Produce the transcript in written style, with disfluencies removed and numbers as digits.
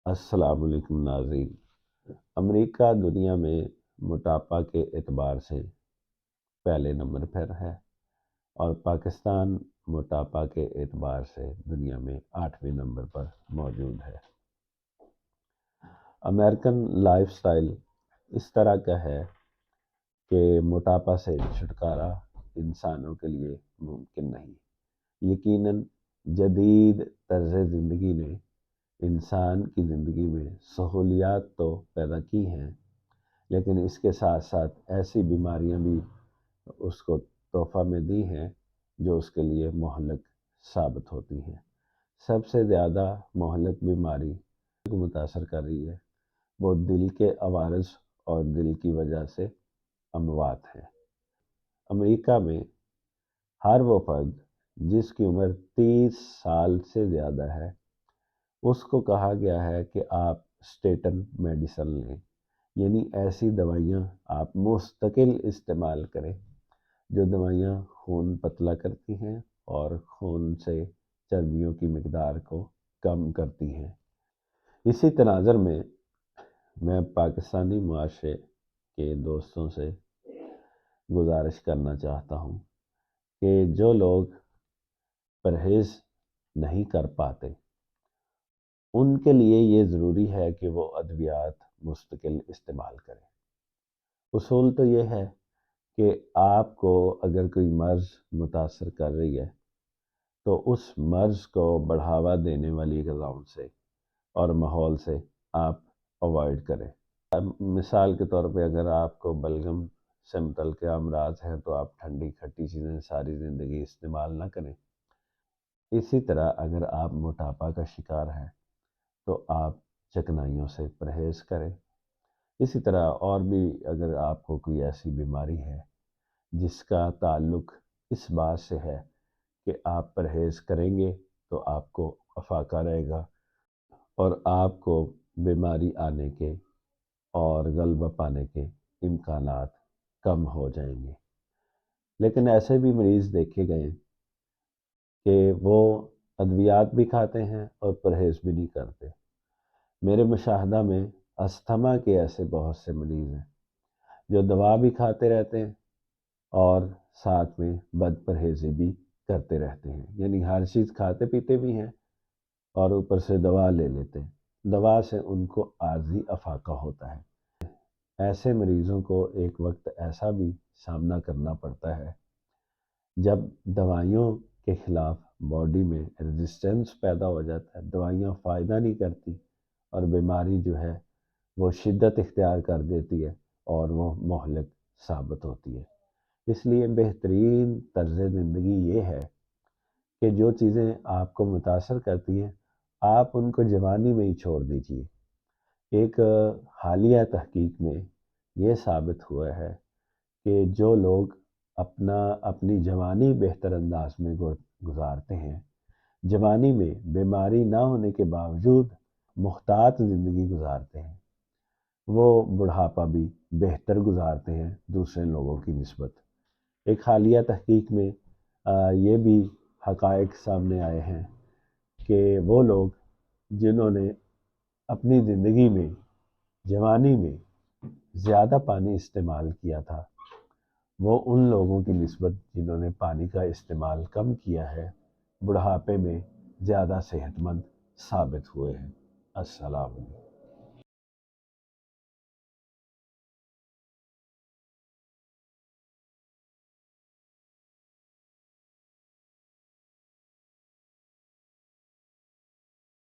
السلام علیکم ناظرین۔ امریکہ دنیا میں موٹاپا کے اعتبار سے پہلے نمبر پر ہے اور پاکستان موٹاپا کے اعتبار سے دنیا میں 8ویں نمبر پر موجود ہے۔ امریکن لائف سٹائل اس طرح کا ہے کہ موٹاپا سے چھٹکارا انسانوں کے لیے ممکن نہیں۔ یقیناً جدید طرز زندگی نے انسان کی زندگی میں سہولیات تو پیدا کی ہیں، لیکن اس کے ساتھ ساتھ ایسی بیماریاں بھی اس کو تحفہ میں دی ہیں جو اس کے لیے مہلک ثابت ہوتی ہیں۔ سب سے زیادہ مہلک بیماری کو متاثر کر رہی ہے وہ دل کے عوارض اور دل کی وجہ سے اموات ہیں۔ امریکہ میں ہر وہ فرد جس کی عمر 30 سال سے زیادہ ہے اس کو کہا گیا ہے کہ آپ اسٹیٹن میڈیسن لیں، یعنی ایسی دوائیاں آپ مستقل استعمال کریں جو دوائیاں خون پتلا کرتی ہیں اور خون سے چربیوں کی مقدار کو کم کرتی ہیں۔ اسی تناظر میں پاکستانی معاشرے کے دوستوں سے گزارش کرنا چاہتا ہوں کہ جو لوگ پرہیز نہیں کر پاتے ان کے لیے یہ ضروری ہے کہ وہ ادویات مستقل استعمال کریں۔ اصول تو یہ ہے کہ آپ کو اگر کوئی مرض متاثر کر رہی ہے تو اس مرض کو بڑھاوا دینے والی غذاؤں سے اور ماحول سے آپ اوائڈ کریں۔ مثال کے طور پہ اگر آپ کو بلغم سے متعلق امراض ہیں تو آپ ٹھنڈی کھٹی چیزیں ساری زندگی استعمال نہ کریں۔ اسی طرح اگر آپ موٹاپا کا شکار ہیں تو آپ چکنائیوں سے پرہیز کریں۔ اسی طرح اور بھی اگر آپ کو کوئی ایسی بیماری ہے جس کا تعلق اس بات سے ہے کہ آپ پرہیز کریں گے تو آپ کو افاقہ رہے گا اور آپ کو بیماری آنے کے اور غلبہ پانے کے امکانات کم ہو جائیں گے۔ لیکن ایسے بھی مریض دیکھے گئے کہ وہ ادویات بھی کھاتے ہیں اور پرہیز بھی نہیں کرتے۔ میرے مشاہدہ میں استھما کے ایسے بہت سے مریض ہیں جو دوا بھی کھاتے رہتے ہیں اور ساتھ میں بد پرہیزی بھی کرتے رہتے ہیں، یعنی ہر چیز کھاتے پیتے بھی ہیں اور اوپر سے دوا لے لیتے ہیں۔ دوا سے ان کو عارضی افاقہ ہوتا ہے۔ ایسے مریضوں کو ایک وقت ایسا بھی سامنا کرنا پڑتا ہے جب دوائیوں کے خلاف باڈی میں ریزسٹنس پیدا ہو جاتا ہے، دوائیاں فائدہ نہیں کرتی اور بیماری جو ہے وہ شدت اختیار کر دیتی ہے اور وہ مہلک ثابت ہوتی ہے۔ اس لیے بہترین طرز زندگی یہ ہے کہ جو چیزیں آپ کو متاثر کرتی ہیں آپ ان کو جوانی میں ہی چھوڑ دیجیے۔ ایک حالیہ تحقیق میں یہ ثابت ہوا ہے کہ جو لوگ اپنی جوانی بہتر انداز میں گزارتے ہیں، جوانی میں بیماری نہ ہونے کے باوجود محتاط زندگی گزارتے ہیں، وہ بڑھاپا بھی بہتر گزارتے ہیں دوسرے لوگوں کی نسبت۔ ایک حالیہ تحقیق میں یہ بھی حقائق سامنے آئے ہیں کہ وہ لوگ جنہوں نے اپنی زندگی میں جوانی میں زیادہ پانی استعمال کیا تھا وہ ان لوگوں کی نسبت جنہوں نے پانی کا استعمال کم کیا ہے بڑھاپے میں زیادہ صحت مند ثابت ہوئے ہیں۔ السلام علیکم۔